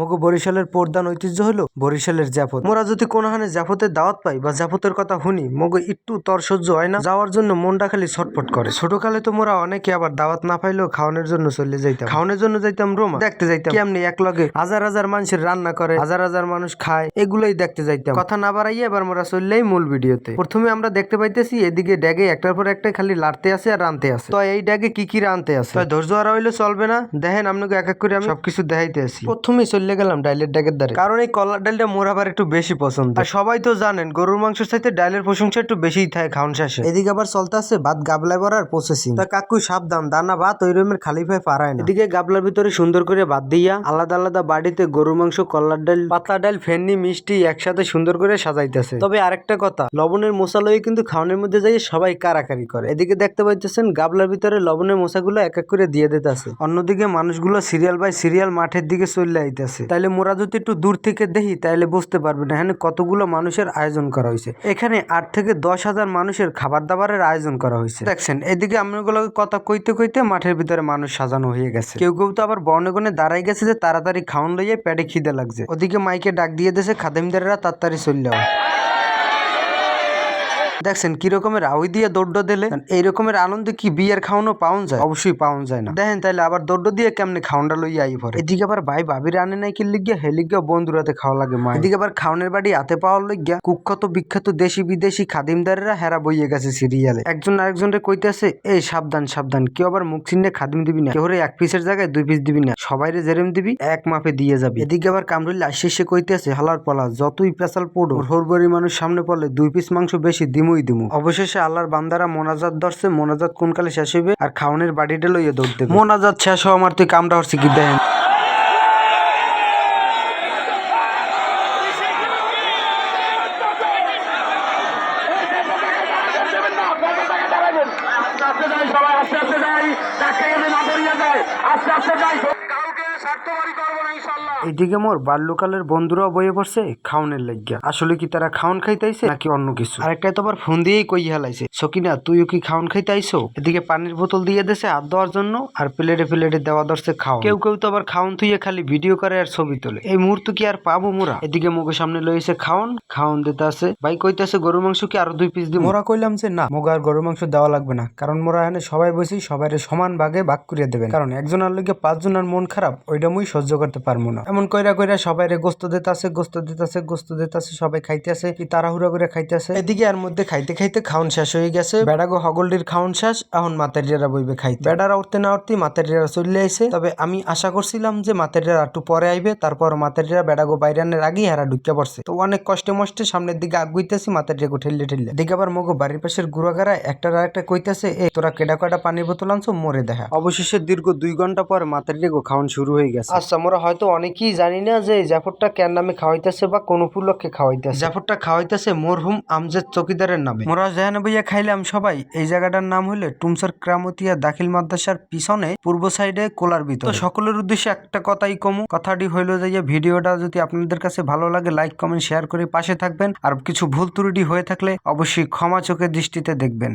মগো বরিশালের প্রধান ঐতিহ্য হলো বরিশালের জাফত। মোরা যদি কোনোখানে জাফতের দাওয়াত পাই বা জাফতের কথা শুনি, মগো একটু তর সহ্য হয় না, যাওয়ার জন্য মনটা খালি ছটফট করে। ছোটকালে তো মোরা অনেকে আবার দাওয়াত না পাইলেও খাওয়ানোর জন্য চলে যাইতাম। খাওয়ানোর জন্য যাইতাম রোমা, দেখতে যাইতাম কেমনি এক লগে হাজার হাজার মানুষের রান্না করে, হাজার হাজার মানুষ খায়, এগুলোই দেখতে যাইতাম। কথা না বাড়াইয়া এবার মোরা চললেই মূল ভিডিওতে। প্রথমে আমরা দেখতে পাইতেছি এদিকে ড্যাগে একটার পর একটা খালি লাড়তে আছে আর রানতে আছে। তো এই ড্যাগে কি কি রানতে আছে, ধৈর্য হারা হইলে চলবে না। দেখেন আপনাকে এক এক করে আমি সবকিছু দেখাইতে আছি। প্রথমেই চলে গেলাম ডাইলের ড্যাগের দ্বারে, কারণ এই কলার ডালটা মোর আবার একটু বেশি পছন্দ। আর সবাই তো জানেন গরুর মাংসের সাথে ডালের প্রশংসা একটু বেশিই থাকে খাওয়ান শেষে। এদিকে আবার চলতে আছে ভাত গাবলায় ভরার প্রসেসিং। তা কাকু সাবধান, দানা ভাত ওই রকমের খালি পায়ে পারায় না। এদিকে গাবলার ভিতরে সুন্দর করে ভাত দিয়া আলাদা আলাদা বাড়িতে গরুর মাংস, কলার ডাল, পাতলা ডাল, ফেন্নি, মিষ্টি একসাথে সুন্দর করে সাজাইতেছে। তবে আরেকটা কথা, লবণের মশলা লই কিন্তু খাওয়ানোর মধ্যে যাই সবাই কারাকারি করে। এদিকে দেখতে পাইতেছেন গাবলার ভিতরে লবণের মশাগুলো এক এক করে দিয়ে দিতেছে। অন্যদিকে মানুষগুলো সিরিয়াল বাই সিরিয়াল মাঠের দিকে চলে আইতেছে। তাইলে মোরা যদি একটু দূর থেকে দেখি তাইলে বুঝতে পারবে না এখানে কতগুলো মানুষের আয়োজন করা হয়েছে। এখানে 8 থেকে 10,000 মানুষের খাবার দাবারের আয়োজন করা হয়েছে। দেখছেন এদিকে আমগুলো কথা কইতে কইতে মাঠের ভিতরে মানুষ সাজানো হয়ে গেছে। কেউ কেউ তো আবার বনে গনে দাঁড়াই গেছে যে তাড়াতাড়ি খাওয়ান লইয়ে পেটে খিদে লাগছে। ওদিকে মাইকে ডাক দিয়ে দিয়েছে খাদেমদারেরা তাড়াতাড়ি চললেও। দেখছেন কি রকমের আউই দিয়ে দৌড় দিলে। এই রকমের আনন্দ কি বিয়ের খাওয়ানো পাওয়া যায়? অবশ্যই পাওয়া যায় না। দেখেন তাইলে আবার দৌড় দিয়ে কেমনে খাওয়ানটা লইয়া আই পরে। এদিকে আবার ভাই ভাবির আনে নাই কি লিগিয়া হেলিগিয়া বন্ধুরাতে খাওয়া লাগে মা। এদিকে আবার খাওয়ানের বাড়ি হাতে পাওয়ার লইগিয়া কুখ্যাত বিখ্যাত দেশি বিদেশি খাদিমদারেরা হেরা বইয়ে গেছে সিরিয়ালে। একজন আরেকজনরে কইতেছে এই সাবধান সাবধান, কেউ আবার মুখ চিহ্নে খাদিম দিবি না, কেউ এক পিসের জায়গায় 2 পিস দিবি না, সবাইরে যেরম দিবি এক মাপে দিয়ে যাবি। এদিকে আবার কামরুল আশিসে কইতেছে হালার পলা যতই পেশাল পড়ো হরবরি মানুষ সামনে পড়লে 2 পিস মাংস বেশি দিমুই দিমু। অবশেষে আল্লাহর বান্দারা মোনাজাত ধরছে। মোনাজাত কোন কালে শেষ হইবে আর খাওয়ানের বাড়িটা লইয়া দৌড় দেবে। মোনাজাত শেষ হওয়া আমার তুই কামটা হচ্ছে কি দেখেন। এদিকে মোর বাল্যকালের বন্ধুরাও বইয়ে পড়ছে খাওনের লাগিয়া। আসলে কি তারা খাওন খাইতেছে নাকি অন্য কিছু? আরেকটা তো আবার ফোন দিয়েই কই হালাইছে, সকিনা তুইও কি খাওন খাইতে আইছো? এদিকে পানির বোতল দিয়ে দেছে হাত দেওয়ার জন্য আর প্লেটে প্লেটে দেওয়া ধরছে খাওন। কেউ কেউ তো আবার খাওন থুইয়ে খালি ভিডিও করে আর ছবি তোলে। এই মুহূর্ত কি আর পাবো মোরা? এদিকে মুখের সামনে লইছে খাওন দিতে আছে। ভাই কইতেছে গরু মাংস কি আরো 2 পিস দিব? মোরা কইলাম যে না, মোগা আর গরু মাংস দেওয়া লাগবে না, কারণ মোরা এখানে সবাই বসি সবাই সমান ভাগে ভাগ করিয়ে দেবেন। কারণ একজন আর লইগে 5 জনের মন খারাপ, ওইটা মুই সহ্য করতে পারবো না। এমন কইরা সবাই গোস্ত দিতেছে সবাই খাইতেছে কি তাড়াহুড়া করে খাইতেছে। এদিকে এর মধ্যে খাইতে খাইতে খাওন শেষ হয়ে গেছে। বেড়াগো হগলডির খাওন শেষ, এখন মাতেরিয়ারা বইবে খাইতে। বেড়ারা উঠতে না উঠতে মাতেরিয়ারা চলে আইছে। তবে আমি আশা করছিলাম যে মাতেরিয়ারা একটু পরে আইবে, তারপর মাতেরিয়ারা বেড়াগো বাইরানের আগেই হারা ঢুকে পড়ছে। তো অনেক কষ্টে মষ্টে সামনের দিকে আগুইতেছি মাতেরিয়াগো ঠেললে ঠেললে। এদিকে আবার মগো বাড়ির পাশের গুড়াগাড়া একটার আরেকটা কইতেছে এই তোরা কেডা কয়টা পানির বোতল আনছো মরে দেখা। অবশেষে দীর্ঘ 2 ঘন্টা পর মাতেরিয়াগো খাওন শুরু হয়ে গেছে। আচ্ছা আমরা হয়তো অনেকেই জানি না যে জাফরটা কেন নামে খাওয়াইতেছে বা কোন উপলক্ষে খাওয়াইতেছে। জাফরটা খাওয়াইতেছে মরহুম আমজেদ চৌকিদারের নামে। মোরা জাহানে বইয়া খাইলাম সবাই। এই জায়গাটার নাম হইলে টুমসার ক্রামতিয়া দাখিল মাদ্রাসার পিছনে পূর্ব সাইডে কোলার ভিতর। তো সকলের উদ্দেশ্যে একটা কথাই কমু, কথাটি হইলো যে ভিডিওটা যদি আপনাদের কাছে ভালো লাগে লাইক কমেন্ট শেয়ার করে পাশে থাকবেন। আর কিছু ভুল ত্রুটি হয়ে থাকলে অবশ্যই ক্ষমা চোখের দৃষ্টিতে দেখবেন।